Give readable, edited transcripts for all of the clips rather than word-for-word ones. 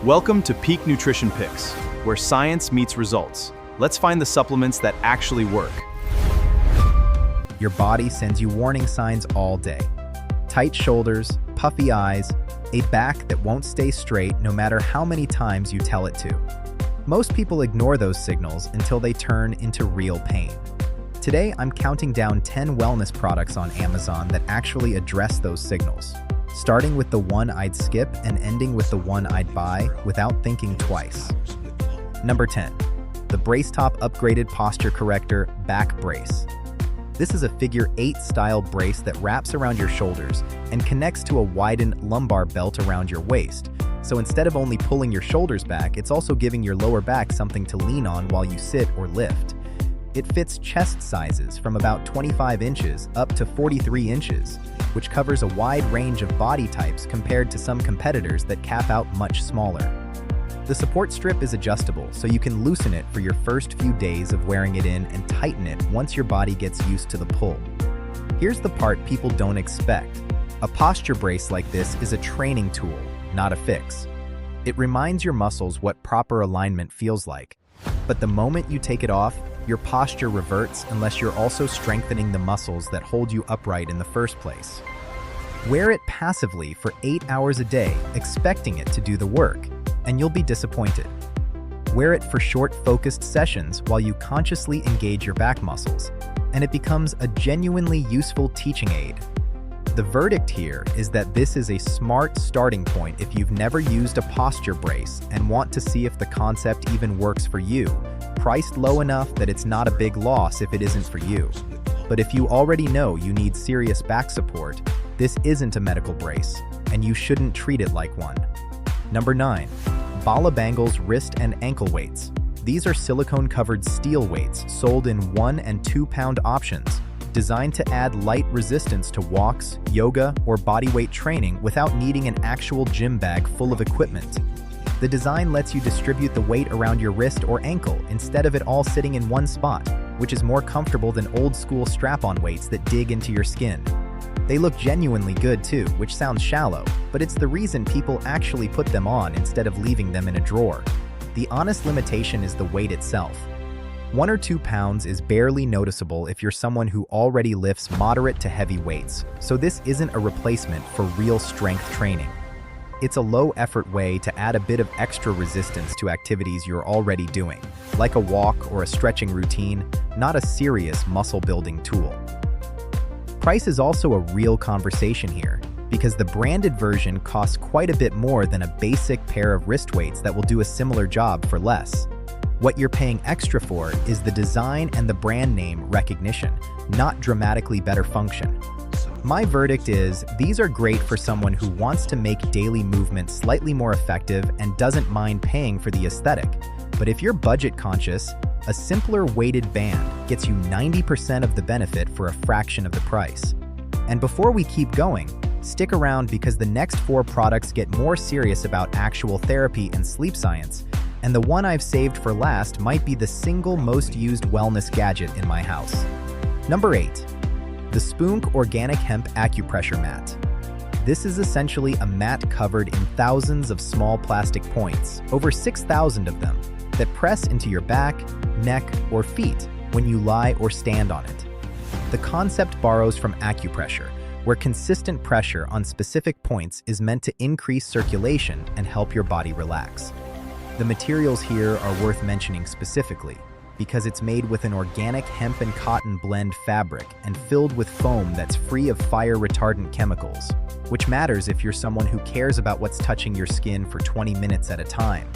Welcome to Peak Nutrition Picks, where science meets results. Let's find the supplements that actually work. Your body sends you warning signs all day. Tight shoulders, puffy eyes, a back that won't stay straight no matter how many times you tell it to. Most people ignore those signals until they turn into real pain. Today, I'm counting down 10 wellness products on Amazon that actually address those signals, starting with the one I'd skip and ending with the one I'd buy without thinking twice. Number 10. The Bracetop Upgraded Posture Corrector Back Brace. This is a figure 8 style brace that wraps around your shoulders and connects to a widened lumbar belt around your waist. So instead of only pulling your shoulders back, it's also giving your lower back something to lean on while you sit or lift. It fits chest sizes from about 25 inches up to 43 inches, which covers a wide range of body types compared to some competitors that cap out much smaller. The support strip is adjustable, so you can loosen it for your first few days of wearing it in and tighten it once your body gets used to the pull. Here's the part people don't expect. A posture brace like this is a training tool, not a fix. It reminds your muscles what proper alignment feels like. But the moment you take it off, your posture reverts unless you're also strengthening the muscles that hold you upright in the first place. Wear it passively for 8 hours a day, expecting it to do the work, and you'll be disappointed. Wear it for short, focused sessions while you consciously engage your back muscles, and it becomes a genuinely useful teaching aid. The verdict here is that this is a smart starting point if you've never used a posture brace and want to see if the concept even works for you, priced low enough that it's not a big loss if it isn't for you. But if you already know you need serious back support, this isn't a medical brace, and you shouldn't treat it like one. Number 9. Bala Bangles Wrist and Ankle Weights. These are silicone-covered steel weights sold in 1 and 2 pound options, designed to add light resistance to walks, yoga, or bodyweight training without needing an actual gym bag full of equipment. The design lets you distribute the weight around your wrist or ankle instead of it all sitting in one spot, which is more comfortable than old-school strap-on weights that dig into your skin. They look genuinely good too, which sounds shallow, but it's the reason people actually put them on instead of leaving them in a drawer. The honest limitation is the weight itself. 1 or 2 pounds is barely noticeable if you're someone who already lifts moderate to heavy weights, so this isn't a replacement for real strength training. It's a low-effort way to add a bit of extra resistance to activities you're already doing, like a walk or a stretching routine, not a serious muscle-building tool. Price is also a real conversation here, because the branded version costs quite a bit more than a basic pair of wrist weights that will do a similar job for less. What you're paying extra for is the design and the brand name recognition, not dramatically better function. My verdict is, these are great for someone who wants to make daily movement slightly more effective and doesn't mind paying for the aesthetic. But if you're budget conscious, a simpler weighted band gets you 90% of the benefit for a fraction of the price. And before we keep going, stick around because the next 4 products get more serious about actual therapy and sleep science, and the one I've saved for last might be the single most used wellness gadget in my house. Number 8. The Spoonk Organic Hemp Acupressure Mat. This is essentially a mat covered in thousands of small plastic points, over 6,000 of them, that press into your back, neck, or feet when you lie or stand on it. The concept borrows from acupressure, where consistent pressure on specific points is meant to increase circulation and help your body relax. The materials here are worth mentioning specifically because it's made with an organic hemp and cotton blend fabric and filled with foam that's free of fire-retardant chemicals, which matters if you're someone who cares about what's touching your skin for 20 minutes at a time.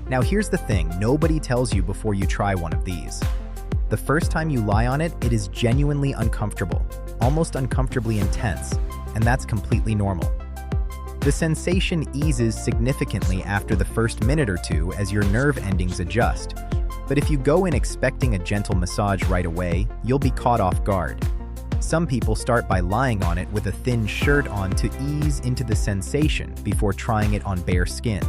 Now here's the thing nobody tells you before you try one of these. The first time you lie on it, it is genuinely uncomfortable, almost uncomfortably intense, and that's completely normal. The sensation eases significantly after the first minute or two as your nerve endings adjust. But if you go in expecting a gentle massage right away, you'll be caught off guard. Some people start by lying on it with a thin shirt on to ease into the sensation before trying it on bare skin.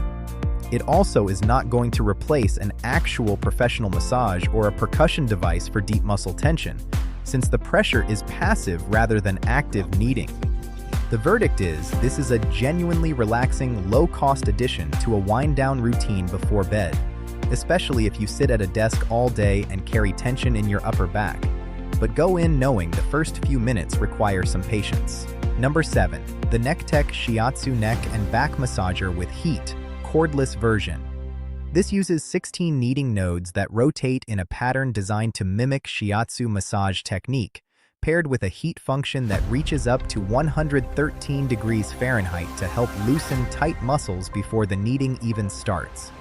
It also is not going to replace an actual professional massage or a percussion device for deep muscle tension, since the pressure is passive rather than active kneading. The verdict is, this is a genuinely relaxing, low-cost addition to a wind-down routine before bed, especially if you sit at a desk all day and carry tension in your upper back. But go in knowing the first few minutes require some patience. Number 7. The NeckTech Shiatsu Neck and Back Massager with Heat, cordless version. This uses 16 kneading nodes that rotate in a pattern designed to mimic shiatsu massage technique, paired with a heat function that reaches up to 113 degrees Fahrenheit to help loosen tight muscles before the kneading even starts.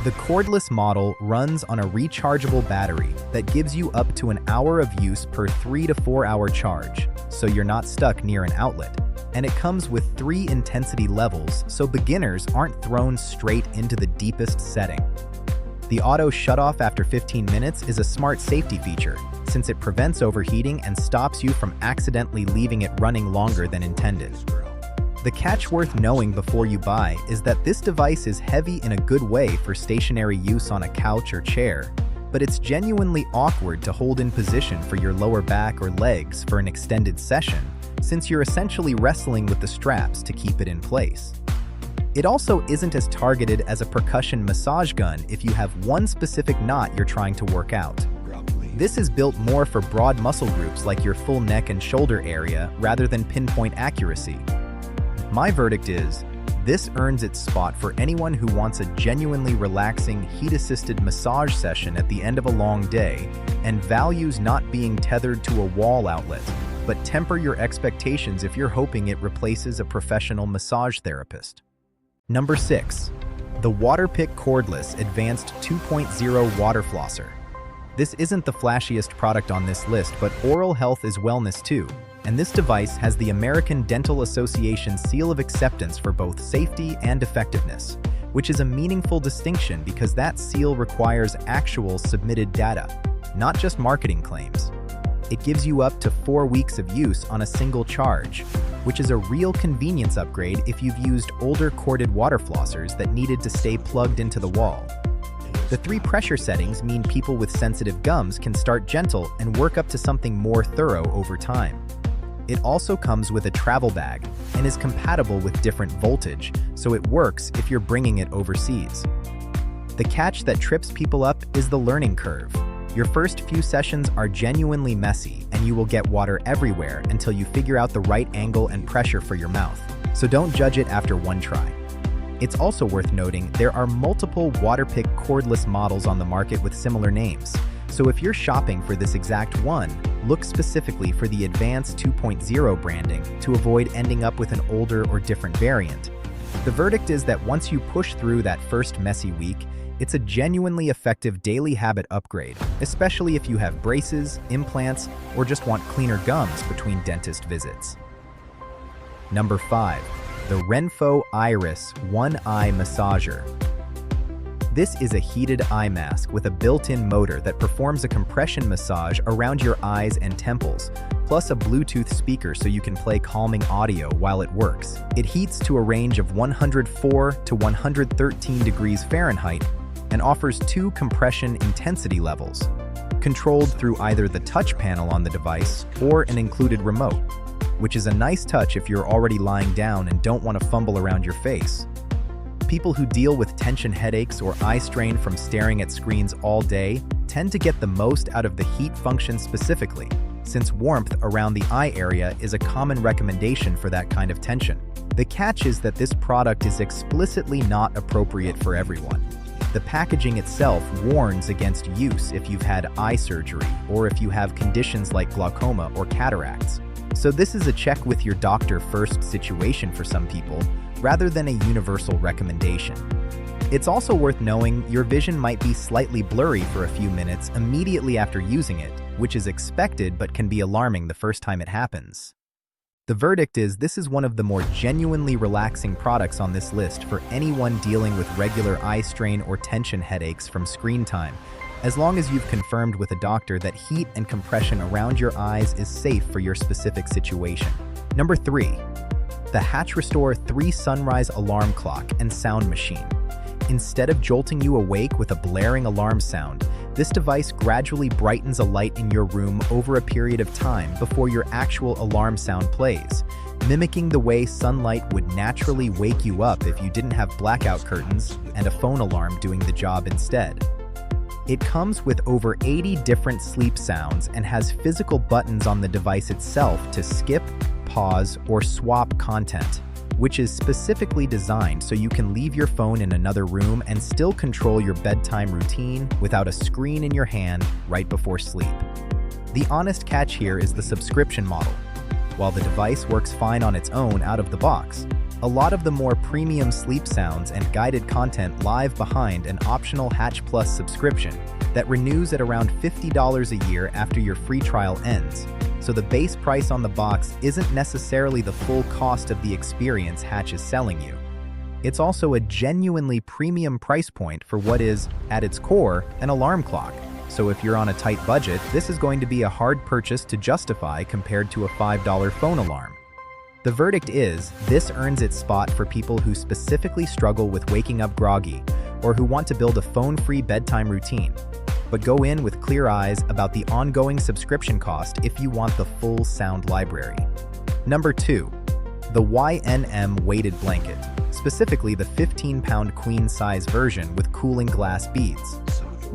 The cordless model runs on a rechargeable battery that gives you up to an hour of use per 3 to 4 hour charge, so you're not stuck near an outlet. And it comes with 3 intensity levels, so beginners aren't thrown straight into the deepest setting. The auto shutoff after 15 minutes is a smart safety feature, since it prevents overheating and stops you from accidentally leaving it running longer than intended. The catch worth knowing before you buy is that this device is heavy in a good way for stationary use on a couch or chair, but it's genuinely awkward to hold in position for your lower back or legs for an extended session, since you're essentially wrestling with the straps to keep it in place. It also isn't as targeted as a percussion massage gun if you have one specific knot you're trying to work out. This is built more for broad muscle groups like your full neck and shoulder area rather than pinpoint accuracy. My verdict is, this earns its spot for anyone who wants a genuinely relaxing, heat-assisted massage session at the end of a long day and values not being tethered to a wall outlet, but temper your expectations if you're hoping it replaces a professional massage therapist. Number 6. The Waterpik Cordless Advanced 2.0 Water Flosser. This isn't the flashiest product on this list, but oral health is wellness too, and this device has the American Dental Association seal of acceptance for both safety and effectiveness, which is a meaningful distinction because that seal requires actual submitted data, not just marketing claims. It gives you up to 4 weeks of use on a single charge, which is a real convenience upgrade if you've used older corded water flossers that needed to stay plugged into the wall. The 3 pressure settings mean people with sensitive gums can start gentle and work up to something more thorough over time. It also comes with a travel bag and is compatible with different voltage, so it works if you're bringing it overseas. The catch that trips people up is the learning curve. Your first few sessions are genuinely messy, and you will get water everywhere until you figure out the right angle and pressure for your mouth, so don't judge it after one try. It's also worth noting there are multiple Waterpik cordless models on the market with similar names, so if you're shopping for this exact one, look specifically for the Advanced 2.0 branding to avoid ending up with an older or different variant. The verdict is that once you push through that first messy week, it's a genuinely effective daily habit upgrade, especially if you have braces, implants, or just want cleaner gums between dentist visits. Number 5. The Renpho Iris One Eye Massager. This is a heated eye mask with a built-in motor that performs a compression massage around your eyes and temples, plus a Bluetooth speaker so you can play calming audio while it works. It heats to a range of 104 to 113 degrees Fahrenheit and offers 2 compression intensity levels, controlled through either the touch panel on the device or an included remote, which is a nice touch if you're already lying down and don't want to fumble around your face. People who deal with tension headaches or eye strain from staring at screens all day tend to get the most out of the heat function specifically, since warmth around the eye area is a common recommendation for that kind of tension. The catch is that this product is explicitly not appropriate for everyone. The packaging itself warns against use if you've had eye surgery or if you have conditions like glaucoma or cataracts. So this is a check with your doctor first situation for some people, rather than a universal recommendation. It's also worth knowing your vision might be slightly blurry for a few minutes immediately after using it, which is expected but can be alarming the first time it happens. The verdict is this is one of the more genuinely relaxing products on this list for anyone dealing with regular eye strain or tension headaches from screen time, as long as you've confirmed with a doctor that heat and compression around your eyes is safe for your specific situation. Number 3. The Hatch Restore 3 Sunrise Alarm Clock and Sound Machine. Instead of jolting you awake with a blaring alarm sound, this device gradually brightens a light in your room over a period of time before your actual alarm sound plays, mimicking the way sunlight would naturally wake you up if you didn't have blackout curtains and a phone alarm doing the job instead. It comes with over 80 different sleep sounds and has physical buttons on the device itself to skip, pause, or swap content, which is specifically designed so you can leave your phone in another room and still control your bedtime routine without a screen in your hand right before sleep. The honest catch here is the subscription model. While the device works fine on its own out of the box, a lot of the more premium sleep sounds and guided content live behind an optional Hatch Plus subscription that renews at around $50 a year after your free trial ends. So the base price on the box isn't necessarily the full cost of the experience Hatch is selling you. It's also a genuinely premium price point for what is, at its core, an alarm clock. So if you're on a tight budget, this is going to be a hard purchase to justify compared to a $5 phone alarm. The verdict is, this earns its spot for people who specifically struggle with waking up groggy or who want to build a phone-free bedtime routine. But go in with clear eyes about the ongoing subscription cost if you want the full sound library. Number 2. The YNM weighted blanket, specifically the 15-pound queen-size version with cooling glass beads.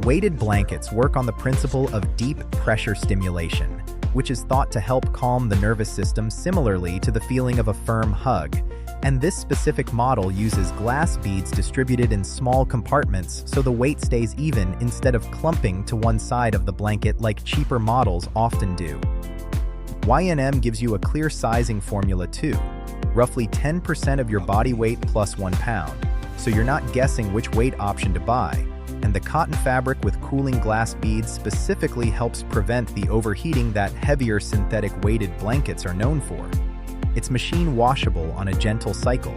Weighted blankets work on the principle of deep pressure stimulation, which is thought to help calm the nervous system similarly to the feeling of a firm hug. And this specific model uses glass beads distributed in small compartments so the weight stays even instead of clumping to one side of the blanket like cheaper models often do. YNM gives you a clear sizing formula too, roughly 10% of your body weight plus 1 pound, so you're not guessing which weight option to buy. And the cotton fabric with cooling glass beads specifically helps prevent the overheating that heavier synthetic weighted blankets are known for. It's machine washable on a gentle cycle,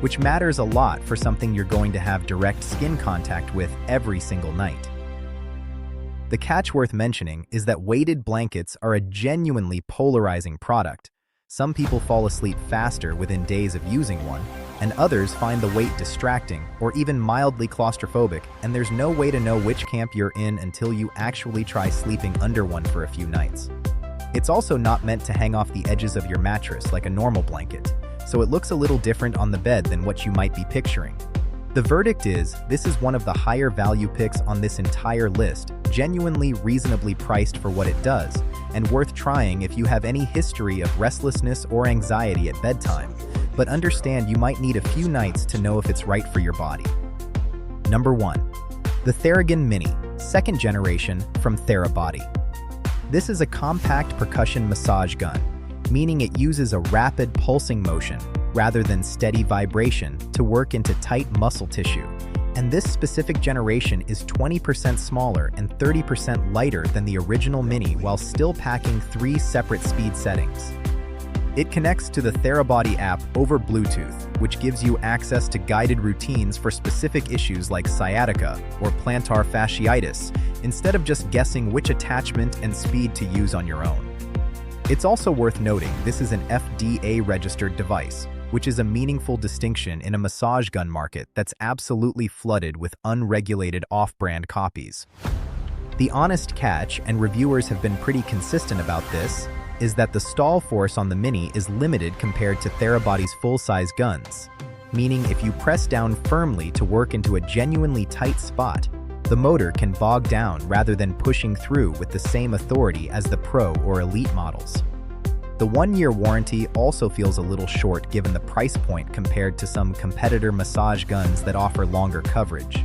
which matters a lot for something you're going to have direct skin contact with every single night. The catch worth mentioning is that weighted blankets are a genuinely polarizing product. Some people fall asleep faster within days of using one, and others find the weight distracting or even mildly claustrophobic, and there's no way to know which camp you're in until you actually try sleeping under one for a few nights. It's also not meant to hang off the edges of your mattress like a normal blanket, so it looks a little different on the bed than what you might be picturing. The verdict is, this is one of the higher value picks on this entire list, genuinely reasonably priced for what it does, and worth trying if you have any history of restlessness or anxiety at bedtime, but understand you might need a few nights to know if it's right for your body. Number 1. The Theragun Mini, 2nd generation from Therabody. This is a compact percussion massage gun, meaning it uses a rapid pulsing motion rather than steady vibration to work into tight muscle tissue. And this specific generation is 20% smaller and 30% lighter than the original Mini while still packing 3 separate speed settings. It connects to the Therabody app over Bluetooth, which gives you access to guided routines for specific issues like sciatica or plantar fasciitis, instead of just guessing which attachment and speed to use on your own. It's also worth noting this is an FDA-registered device, which is a meaningful distinction in a massage gun market that's absolutely flooded with unregulated off-brand copies. The honest catch, and reviewers have been pretty consistent about this, is that the stall force on the Mini is limited compared to Therabody's full-size guns, meaning if you press down firmly to work into a genuinely tight spot, the motor can bog down rather than pushing through with the same authority as the Pro or Elite models. The 1-year warranty also feels a little short given the price point compared to some competitor massage guns that offer longer coverage.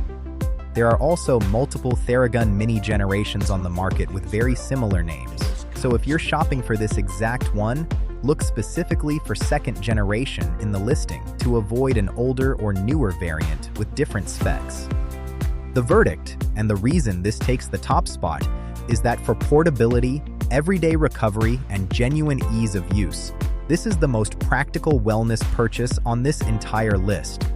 There are also multiple Theragun Mini generations on the market with very similar names, so if you're shopping for this exact one, look specifically for 2nd generation in the listing to avoid an older or newer variant with different specs. The verdict, and the reason this takes the top spot, is that for portability, everyday recovery, and genuine ease of use, this is the most practical wellness purchase on this entire list.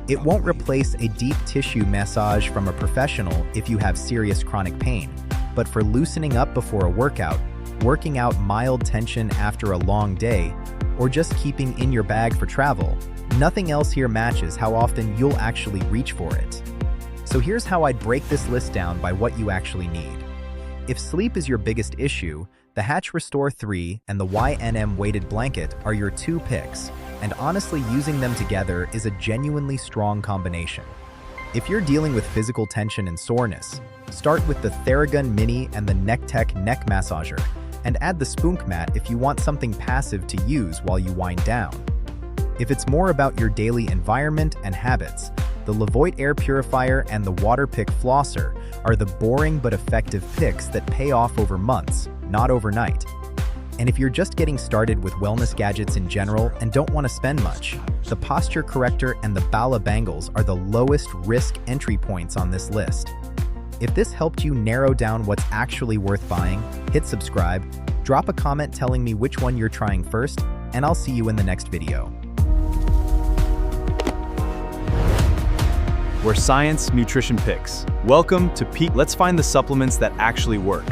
It won't replace a deep tissue massage from a professional if you have serious chronic pain, but for loosening up before a workout, working out mild tension after a long day, or just keeping in your bag for travel, nothing else here matches how often you'll actually reach for it. So here's how I'd break this list down by what you actually need. If sleep is your biggest issue, The Hatch Restore 3 and the YNM weighted blanket are your two picks, and honestly using them together is a genuinely strong combination. If you're dealing with physical tension and soreness, start with the Theragun Mini and the NeckTech neck massager, and add the Spunk mat if you want something passive to use while you wind down. If it's more about your daily environment and habits, the Levoit Air Purifier and the Waterpik Flosser are the boring but effective picks that pay off over months, not overnight. And if you're just getting started with wellness gadgets in general and don't want to spend much, the Posture Corrector and the Bala Bangles are the lowest risk entry points on this list. If this helped you narrow down what's actually worth buying, hit subscribe, drop a comment telling me which one you're trying first, and I'll see you in the next video. Where science, nutrition picks. Welcome to Peak. Let's find the supplements that actually work.